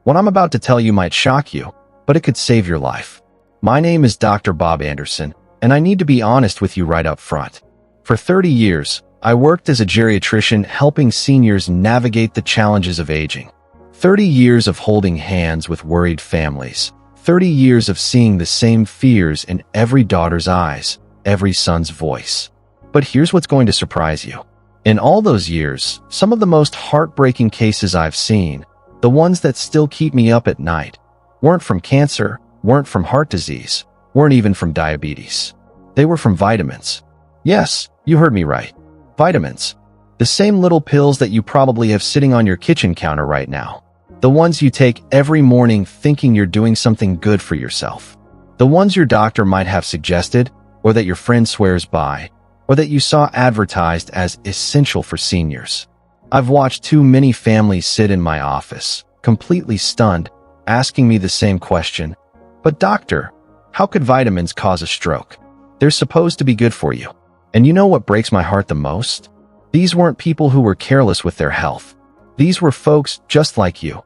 What I'm about to tell you might shock you, but it could save your life. My name is Dr. Bob Anderson, and I need to be honest with you right up front. For 30 years, I worked as a geriatrician helping seniors navigate the challenges of aging. 30 years of holding hands with worried families. 30 years of seeing the same fears in every daughter's eyes, every son's voice. But here's what's going to surprise you. In all those years, some of the most heartbreaking cases I've seen, the ones that still keep me up at night, weren't from cancer, weren't from heart disease, weren't even from diabetes. They were from vitamins. Yes, you heard me right. Vitamins. The same little pills that you probably have sitting on your kitchen counter right now. The ones you take every morning thinking you're doing something good for yourself. The ones your doctor might have suggested, or that your friend swears by, or that you saw advertised as essential for seniors. I've watched too many families sit in my office, completely stunned, asking me the same question. But doctor, how could vitamins cause a stroke? They're supposed to be good for you. And you know what breaks my heart the most? These weren't people who were careless with their health. These were folks just like you.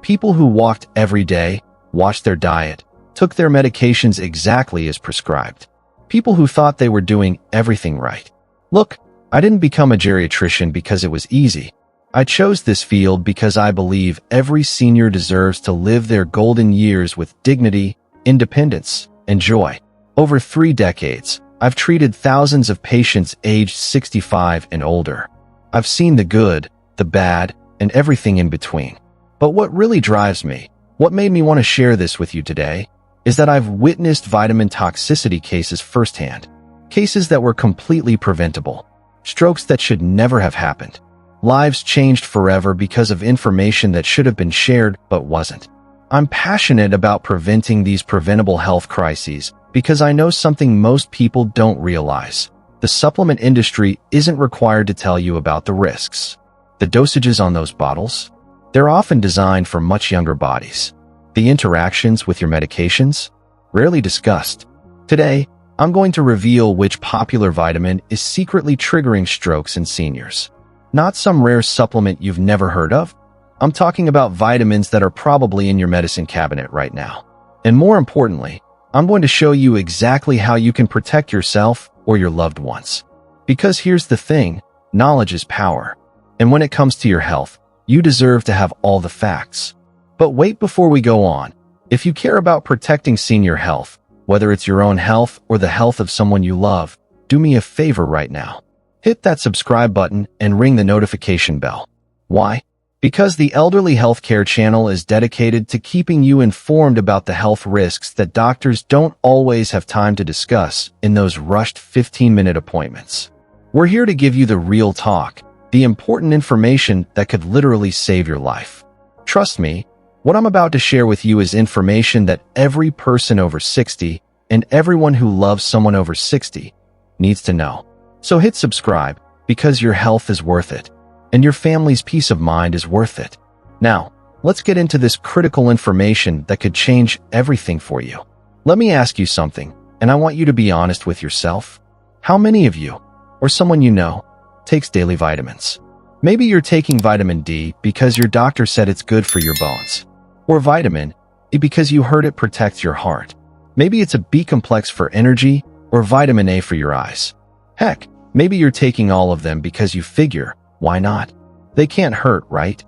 People who walked every day, watched their diet, took their medications exactly as prescribed. People who thought they were doing everything right. Look, I didn't become a geriatrician because it was easy. I chose this field because I believe every senior deserves to live their golden years with dignity, independence, and joy. Over 3 decades, I've treated thousands of patients aged 65 and older. I've seen the good, the bad, and everything in between. But what really drives me, what made me want to share this with you today, is that I've witnessed vitamin toxicity cases firsthand. Cases that were completely preventable. Strokes that should never have happened. Lives changed forever because of information that should have been shared but wasn't. I'm passionate about preventing these preventable health crises because I know something most people don't realize. The supplement industry isn't required to tell you about the risks. The dosages on those bottles? They're often designed for much younger bodies. The interactions with your medications? Rarely discussed. Today, I'm going to reveal which popular vitamin is secretly triggering strokes in seniors. Not some rare supplement you've never heard of. I'm talking about vitamins that are probably in your medicine cabinet right now. And more importantly, I'm going to show you exactly how you can protect yourself or your loved ones. Because here's the thing, knowledge is power. And when it comes to your health, you deserve to have all the facts. But wait before we go on. If you care about protecting senior health, whether it's your own health or the health of someone you love, do me a favor right now. Hit that subscribe button and ring the notification bell. Why? Because the Elderly Healthcare channel is dedicated to keeping you informed about the health risks that doctors don't always have time to discuss in those rushed 15-minute appointments. We're here to give you the real talk, the important information that could literally save your life. Trust me, what I'm about to share with you is information that every person over 60 and everyone who loves someone over 60 needs to know. So hit subscribe because your health is worth it. And your family's peace of mind is worth it. Now, let's get into this critical information that could change everything for you. Let me ask you something, and I want you to be honest with yourself. How many of you, or someone you know, takes daily vitamins? Maybe you're taking vitamin D because your doctor said it's good for your bones. Or vitamin E because you heard it protects your heart. Maybe it's a B complex for energy, or vitamin A for your eyes. Heck, maybe you're taking all of them because you figure, why not? They can't hurt, right?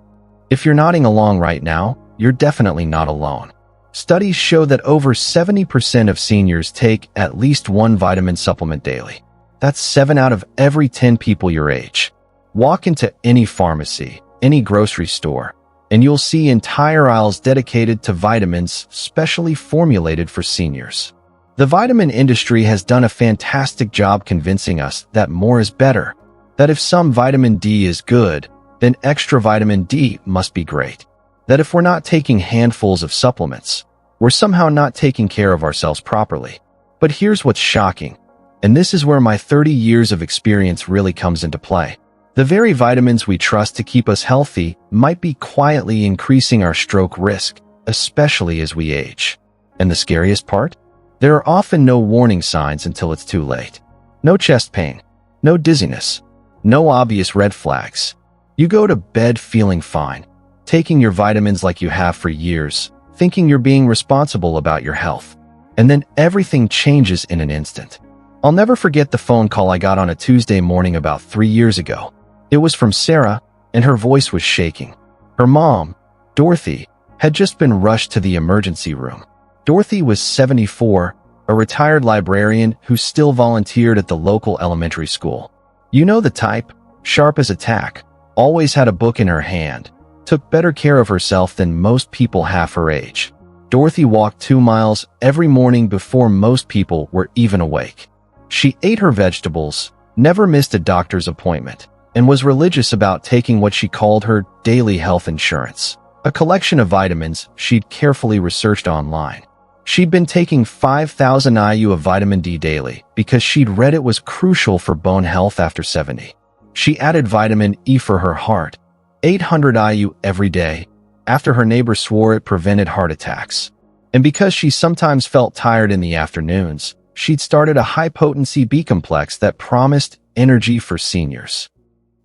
If you're nodding along right now, you're definitely not alone. Studies show that over 70% of seniors take at least one vitamin supplement daily. That's 7 out of every 10 people your age. Walk into any pharmacy, any grocery store, and you'll see entire aisles dedicated to vitamins specially formulated for seniors. The vitamin industry has done a fantastic job convincing us that more is better. That if some vitamin D is good, then extra vitamin D must be great. That if we're not taking handfuls of supplements, we're somehow not taking care of ourselves properly. But here's what's shocking, and this is where my 30 years of experience really comes into play. The very vitamins we trust to keep us healthy might be quietly increasing our stroke risk, especially as we age. And the scariest part? There are often no warning signs until it's too late. No chest pain, no dizziness, no obvious red flags. You go to bed feeling fine. taking your vitamins like you have for years, thinking you're being responsible about your health. And then everything changes in an instant. I'll never forget the phone call I got on a Tuesday morning about 3 years ago. It was from Sarah, and her voice was shaking. Her mom, Dorothy, had just been rushed to the emergency room. Dorothy was 74, a retired librarian who still volunteered at the local elementary school. You know the type, sharp as a tack, always had a book in her hand, took better care of herself than most people half her age. Dorothy walked 2 miles every morning before most people were even awake. She ate her vegetables, never missed a doctor's appointment, and was religious about taking what she called her daily health insurance, a collection of vitamins she'd carefully researched online. She'd been taking 5,000 IU of vitamin D daily because she'd read it was crucial for bone health after 70. She added vitamin E for her heart, 800 IU every day, after her neighbor swore it prevented heart attacks. And because she sometimes felt tired in the afternoons, she'd started a high-potency B-complex that promised energy for seniors.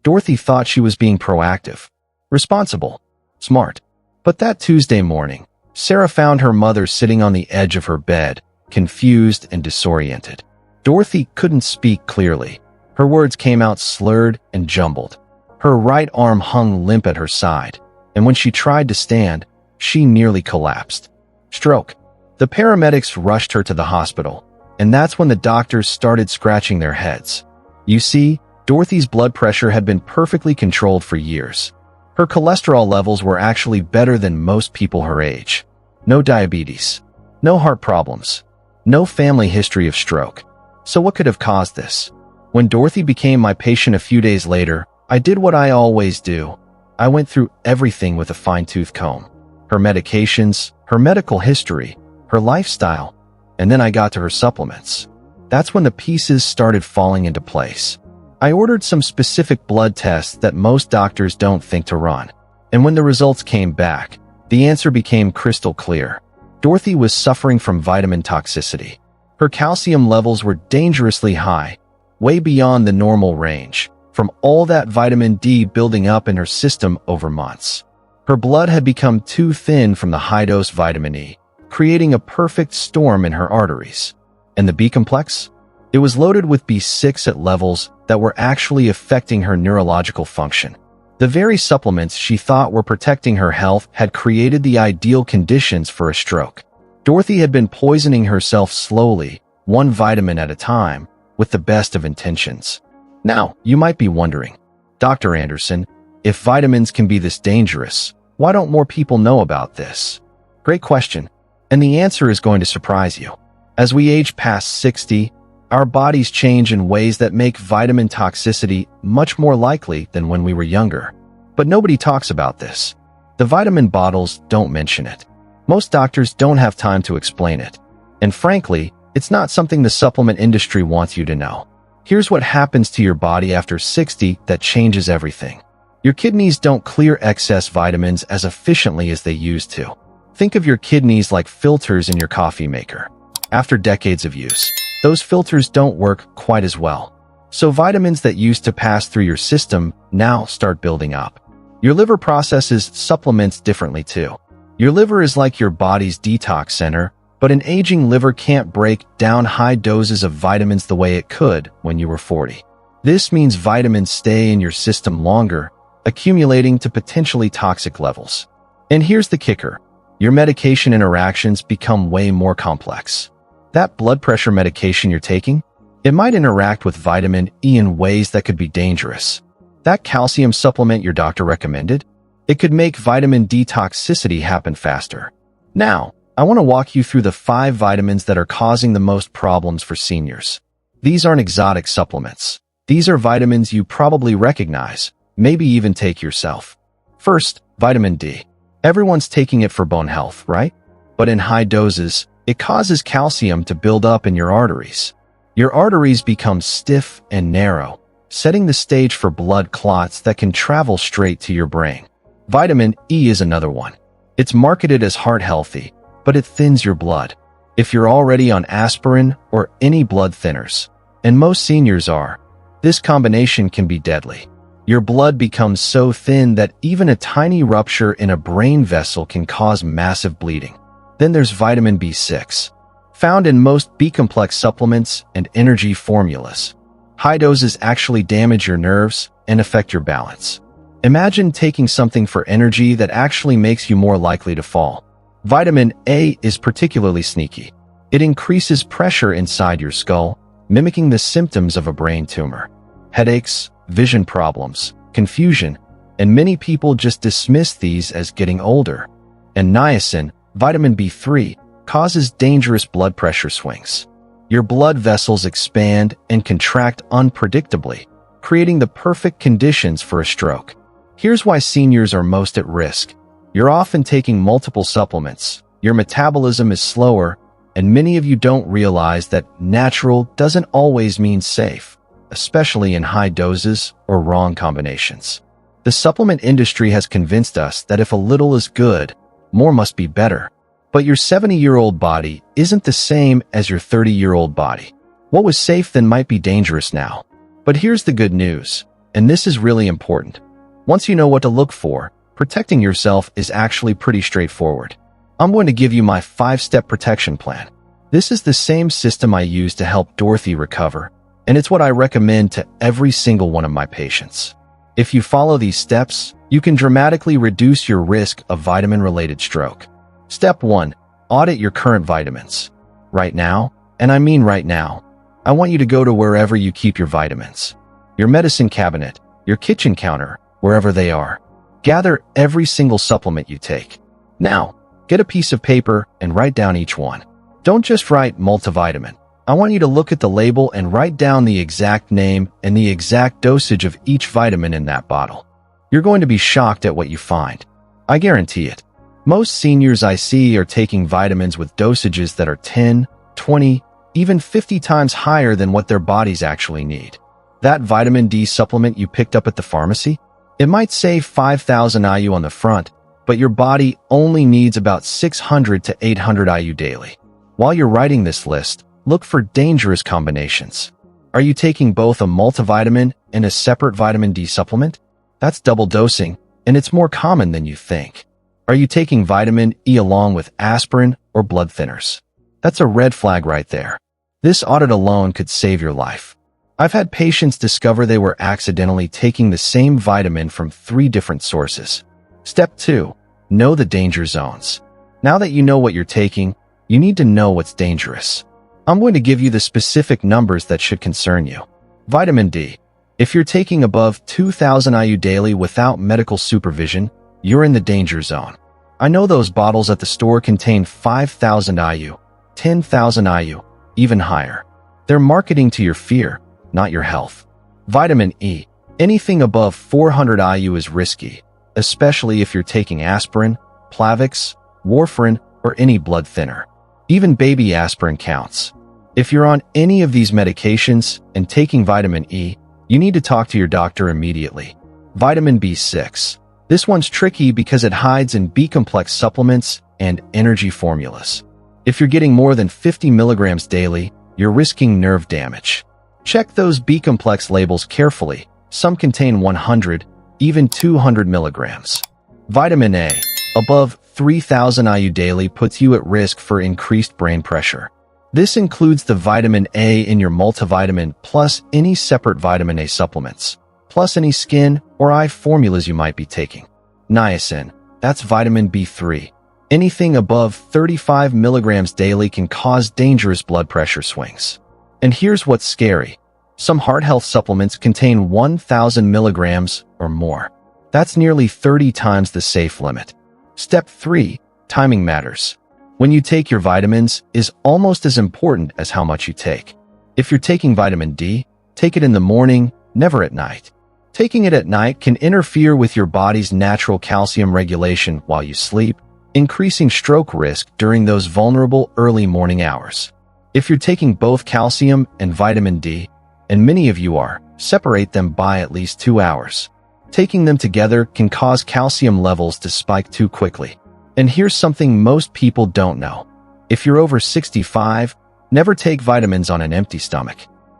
Dorothy thought she was being proactive, responsible, smart. But that Tuesday morning, Sarah found her mother sitting on the edge of her bed, confused and disoriented. Dorothy couldn't speak clearly. Her words came out slurred and jumbled. Her right arm hung limp at her side, and when she tried to stand, she nearly collapsed. Stroke. The paramedics rushed her to the hospital, and that's when the doctors started scratching their heads. You see, Dorothy's blood pressure had been perfectly controlled for years. Her cholesterol levels were actually better than most people her age. No diabetes. No heart problems. No family history of stroke. So what could have caused this? When Dorothy became my patient a few days later, I did what I always do. I went through everything with a fine-tooth comb. Her medications, her medical history, her lifestyle, and then I got to her supplements. That's when the pieces started falling into place. I ordered some specific blood tests that most doctors don't think to run. And when the results came back, the answer became crystal clear. Dorothy was suffering from vitamin toxicity. Her calcium levels were dangerously high, way beyond the normal range, from all that vitamin D building up in her system over months. Her blood had become too thin from the high-dose vitamin E, creating a perfect storm in her arteries. And the B-complex? It was loaded with B6 at levels that were actually affecting her neurological function. The very supplements she thought were protecting her health had created the ideal conditions for a stroke. Dorothy had been poisoning herself slowly, one vitamin at a time, with the best of intentions. Now, you might be wondering, Dr. Anderson, if vitamins can be this dangerous, why don't more people know about this? Great question, and the answer is going to surprise you. As we age past 60, our bodies change in ways that make vitamin toxicity much more likely than when we were younger. But nobody talks about this. The vitamin bottles don't mention it. Most doctors don't have time to explain it. And frankly, it's not something the supplement industry wants you to know. Here's what happens to your body after 60 that changes everything. Your kidneys don't clear excess vitamins as efficiently as they used to. Think of your kidneys like filters in your coffee maker. After decades of use, those filters don't work quite as well. So vitamins that used to pass through your system now start building up. Your liver processes supplements differently too. Your liver is like your body's detox center, but an aging liver can't break down high doses of vitamins the way it could when you were 40. This means vitamins stay in your system longer, accumulating to potentially toxic levels. And here's the kicker. Your medication interactions become way more complex. That blood pressure medication you're taking, it might interact with vitamin E in ways that could be dangerous. That calcium supplement your doctor recommended, it could make vitamin D toxicity happen faster. Now, I want to walk you through the 5 vitamins that are causing the most problems for seniors. These aren't exotic supplements. These are vitamins you probably recognize, maybe even take yourself. First, vitamin D. Everyone's taking it for bone health, right? But in high doses, it causes calcium to build up in your arteries. Your arteries become stiff and narrow, setting the stage for blood clots that can travel straight to your brain. Vitamin E is another one. It's marketed as heart healthy, but it thins your blood. If you're already on aspirin or any blood thinners, and most seniors are, this combination can be deadly. Your blood becomes so thin that even a tiny rupture in a brain vessel can cause massive bleeding. Then there's vitamin B6, found in most B-complex supplements and energy formulas. High doses actually damage your nerves and affect your balance. Imagine taking something for energy that actually makes you more likely to fall. Vitamin A is particularly sneaky. It increases pressure inside your skull, mimicking the symptoms of a brain tumor. Headaches, vision problems, confusion, and many people just dismiss these as getting older. And niacin, vitamin B3, causes dangerous blood pressure swings. Your blood vessels expand and contract unpredictably, creating the perfect conditions for a stroke. Here's why seniors are most at risk. You're often taking multiple supplements, your metabolism is slower, and many of you don't realize that natural doesn't always mean safe, especially in high doses or wrong combinations. The supplement industry has convinced us that if a little is good, more must be better. But your 70-year-old body isn't the same as your 30-year-old body. What was safe then might be dangerous now. But here's the good news, and this is really important. Once you know what to look for, protecting yourself is actually pretty straightforward. I'm going to give you my 5-step protection plan. This is the same system I used to help Dorothy recover, and it's what I recommend to every single one of my patients. If you follow these steps, you can dramatically reduce your risk of vitamin-related stroke. Step 1. Audit your current vitamins. Right now, and I mean right now, I want you to go to wherever you keep your vitamins. Your medicine cabinet, your kitchen counter, wherever they are. Gather every single supplement you take. Now, get a piece of paper and write down each one. Don't just write multivitamin. I want you to look at the label and write down the exact name and the exact dosage of each vitamin in that bottle. You're going to be shocked at what you find. I guarantee it. Most seniors I see are taking vitamins with dosages that are 10, 20, even 50 times higher than what their bodies actually need. That vitamin D supplement you picked up at the pharmacy? It might say 5,000 IU on the front, but your body only needs about 600 to 800 IU daily. While you're writing this list, look for dangerous combinations. Are you taking both a multivitamin and a separate vitamin D supplement? That's double dosing, and it's more common than you think. Are you taking vitamin E along with aspirin or blood thinners? That's a red flag right there. This audit alone could save your life. I've had patients discover they were accidentally taking the same vitamin from 3 different sources. Step 2. Know the danger zones. Now that you know what you're taking, you need to know what's dangerous. I'm going to give you the specific numbers that should concern you. Vitamin D. If you're taking above 2,000 IU daily without medical supervision, you're in the danger zone. I know those bottles at the store contain 5,000 IU, 10,000 IU, even higher. They're marketing to your fear, not your health. Vitamin E. Anything above 400 IU is risky, especially if you're taking aspirin, Plavix, warfarin, or any blood thinner. Even baby aspirin counts. If you're on any of these medications and taking vitamin E, you need to talk to your doctor immediately. Vitamin B6. This one's tricky because it hides in B-complex supplements and energy formulas. If you're getting more than 50 milligrams daily, you're risking nerve damage. Check those B-complex labels carefully. Some contain 100, even 200 milligrams. Vitamin A. Above 3,000 IU daily puts you at risk for increased brain pressure. This includes the vitamin A in your multivitamin plus any separate vitamin A supplements, plus any skin or eye formulas you might be taking. Niacin. That's vitamin B3. Anything above 35 milligrams daily can cause dangerous blood pressure swings. And here's what's scary. Some heart health supplements contain 1,000 milligrams or more. That's nearly 30 times the safe limit. Step 3. Timing matters. When you take your vitamins is almost as important as how much you take. If you're taking vitamin D, take it in the morning, never at night. Taking it at night can interfere with your body's natural calcium regulation while you sleep, increasing stroke risk during those vulnerable early morning hours. If you're taking both calcium and vitamin D, and many of you are, separate them by at least 2 hours. Taking them together can cause calcium levels to spike too quickly. And here's something most people don't know. If you're over 65, never take vitamins on an empty stomach.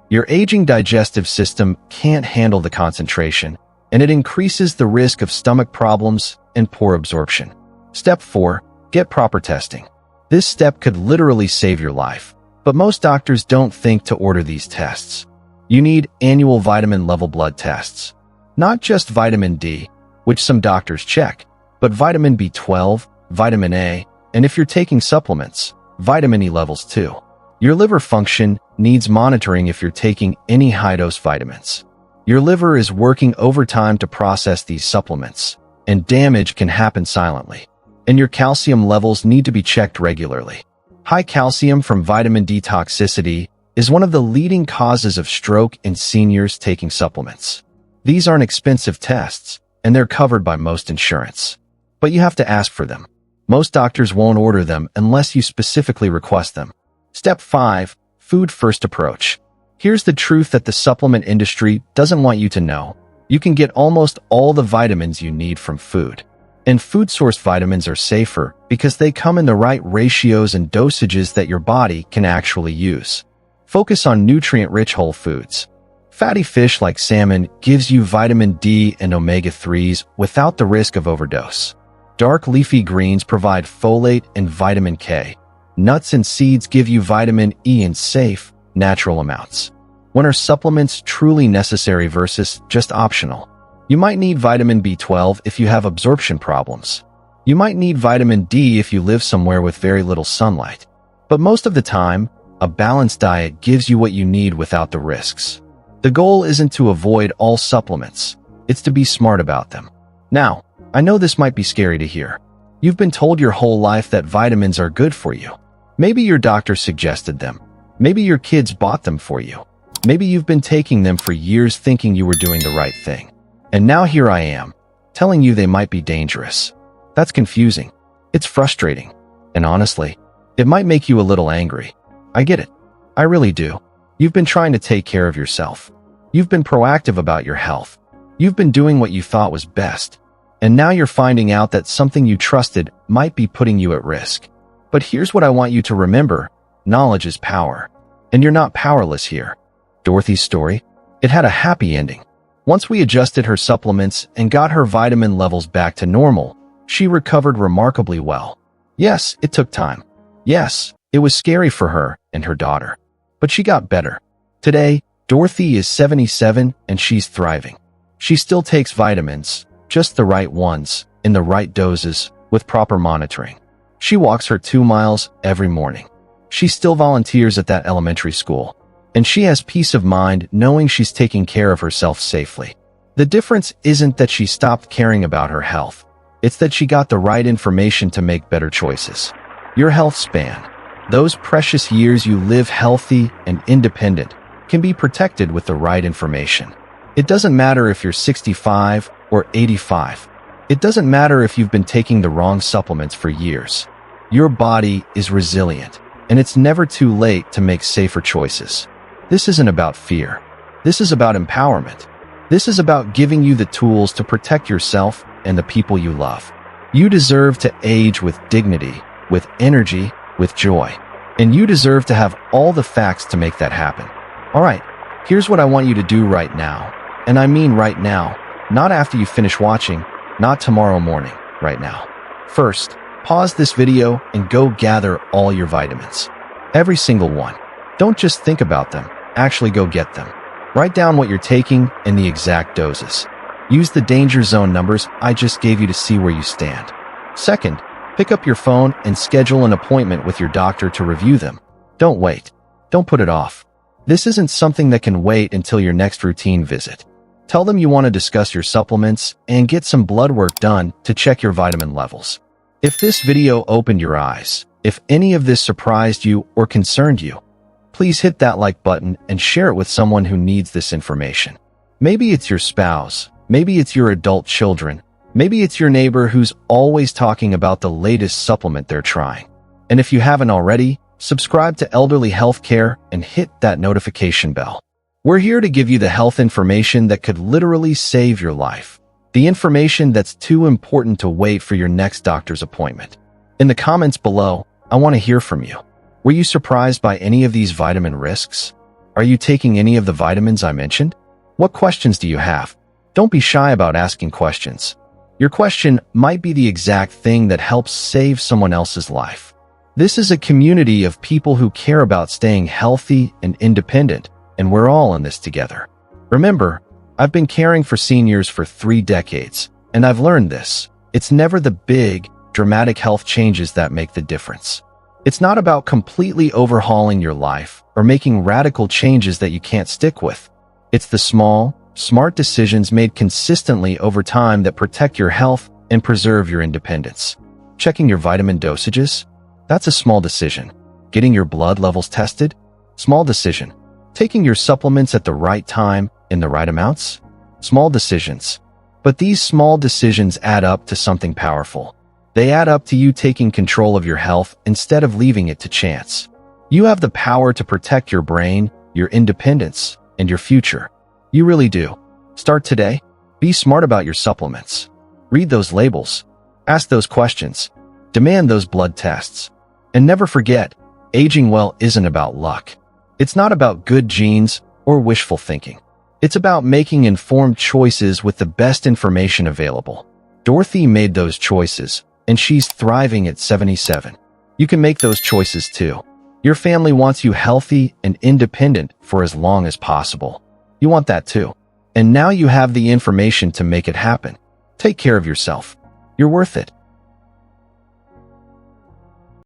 Your aging digestive system can't handle the concentration, and it increases the risk of stomach problems and poor absorption. Step 4. Get proper testing. This step could literally save your life, but most doctors don't think to order these tests. You need annual vitamin level blood tests. Not just vitamin D, which some doctors check, but vitamin B12, vitamin A, and if you're taking supplements, vitamin E levels too. Your liver function needs monitoring if you're taking any high-dose vitamins. Your liver is working overtime to process these supplements, and damage can happen silently. And your calcium levels need to be checked regularly. High calcium from vitamin D toxicity is one of the leading causes of stroke in seniors taking supplements. These aren't expensive tests, and they're covered by most insurance. But you have to ask for them. Most doctors won't order them unless you specifically request them. Step 5. Food first approach. Here's the truth that the supplement industry doesn't want you to know. You can get almost all the vitamins you need from food. And food-sourced vitamins are safer because they come in the right ratios and dosages that your body can actually use. Focus on nutrient-rich whole foods. Fatty fish like salmon gives you vitamin D and omega-3s without the risk of overdose. Dark leafy greens provide folate and vitamin K. Nuts and seeds give you vitamin E in safe, natural amounts. When are supplements truly necessary versus just optional? You might need vitamin B12 if you have absorption problems. You might need vitamin D if you live somewhere with very little sunlight. But most of the time, a balanced diet gives you what you need without the risks. The goal isn't to avoid all supplements, it's to be smart about them. Now, I know this might be scary to hear. You've been told your whole life that vitamins are good for you. Maybe your doctor suggested them. Maybe your kids bought them for you. Maybe you've been taking them for years thinking you were doing the right thing. And now here I am, telling you they might be dangerous. That's confusing. It's frustrating. And honestly, it might make you a little angry. I get it. I really do. You've been trying to take care of yourself. You've been proactive about your health. You've been doing what you thought was best. And now you're finding out that something you trusted might be putting you at risk. But here's what I want you to remember. Knowledge is power. And you're not powerless here. Dorothy's story? It had a happy ending. Once we adjusted her supplements and got her vitamin levels back to normal, she recovered remarkably well. Yes, it took time. Yes, it was scary for her and her daughter. But she got better. Today, Dorothy is 77 and she's thriving. She still takes vitamins, just the right ones, in the right doses, with proper monitoring. She walks her 2 miles every morning. She still volunteers at that elementary school. And she has peace of mind knowing she's taking care of herself safely. The difference isn't that she stopped caring about her health. It's that she got the right information to make better choices. Your health span, those precious years you live healthy and independent, can be protected with the right information. It doesn't matter if you're 65 or 85. It doesn't matter if you've been taking the wrong supplements for years. Your body is resilient, and it's never too late to make safer choices. This isn't about fear. This is about empowerment. This is about giving you the tools to protect yourself and the people you love. You deserve to age with dignity, with energy, with joy. And you deserve to have all the facts to make that happen. All right, here's what I want you to do right now. And I mean right now, not after you finish watching, not tomorrow morning, right now. First, pause this video and go gather all your vitamins. Every single one. Don't just think about them, actually go get them. Write down what you're taking and the exact doses. Use the danger zone numbers I just gave you to see where you stand. Second, pick up your phone and schedule an appointment with your doctor to review them. Don't wait. Don't put it off. This isn't something that can wait until your next routine visit. Tell them you want to discuss your supplements and get some blood work done to check your vitamin levels. If this video opened your eyes, if any of this surprised you or concerned you, please hit that like button and share it with someone who needs this information. Maybe it's your spouse, maybe it's your adult children, maybe it's your neighbor who's always talking about the latest supplement they're trying. And if you haven't already, subscribe to Elderly Healthcare and hit that notification bell. We're here to give you the health information that could literally save your life. The information that's too important to wait for your next doctor's appointment. In the comments below, I want to hear from you. Were you surprised by any of these vitamin risks? Are you taking any of the vitamins I mentioned? What questions do you have? Don't be shy about asking questions. Your question might be the exact thing that helps save someone else's life. This is a community of people who care about staying healthy and independent, and we're all in this together. Remember, I've been caring for seniors for 3 decades, and I've learned this. It's never the big, dramatic health changes that make the difference. It's not about completely overhauling your life or making radical changes that you can't stick with. It's the small, smart decisions made consistently over time that protect your health and preserve your independence. Checking your vitamin dosages? That's a small decision. Getting your blood levels tested? Small decision. Taking your supplements at the right time in the right amounts? Small decisions. But these small decisions add up to something powerful. They add up to you taking control of your health instead of leaving it to chance. You have the power to protect your brain, your independence, and your future. You really do. Start today. Be smart about your supplements. Read those labels. Ask those questions. Demand those blood tests. And never forget, aging well isn't about luck. It's not about good genes or wishful thinking. It's about making informed choices with the best information available. Dorothy made those choices, and she's thriving at 77. You can make those choices too. Your family wants you healthy and independent for as long as possible. You want that too. And now you have the information to make it happen. Take care of yourself. You're worth it.